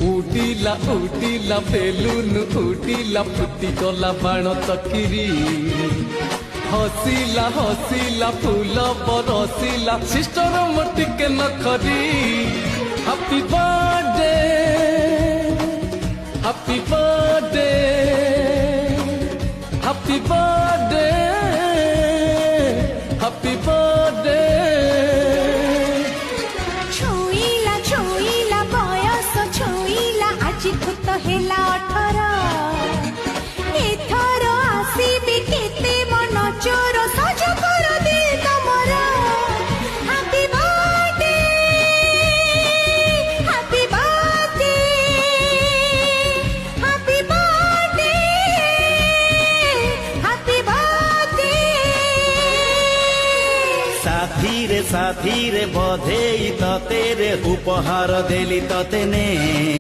उड़ीला उड़ीला balloon उड़ीला फुटी गला बाण चकिरी हसीला हसीला फूल बरसीला सिस्टर मोटिके नखरी happy birthday happy birthday happy birthday happy birthday छुईला छुईला बयस छुईला आज तो हेला 18 एथर आसीबी केते मन चोर सज कर दे तमर happy birthday happy birthday happy birthday happy birthday साथी रे बधेई तते रे उपहार देली तते ने।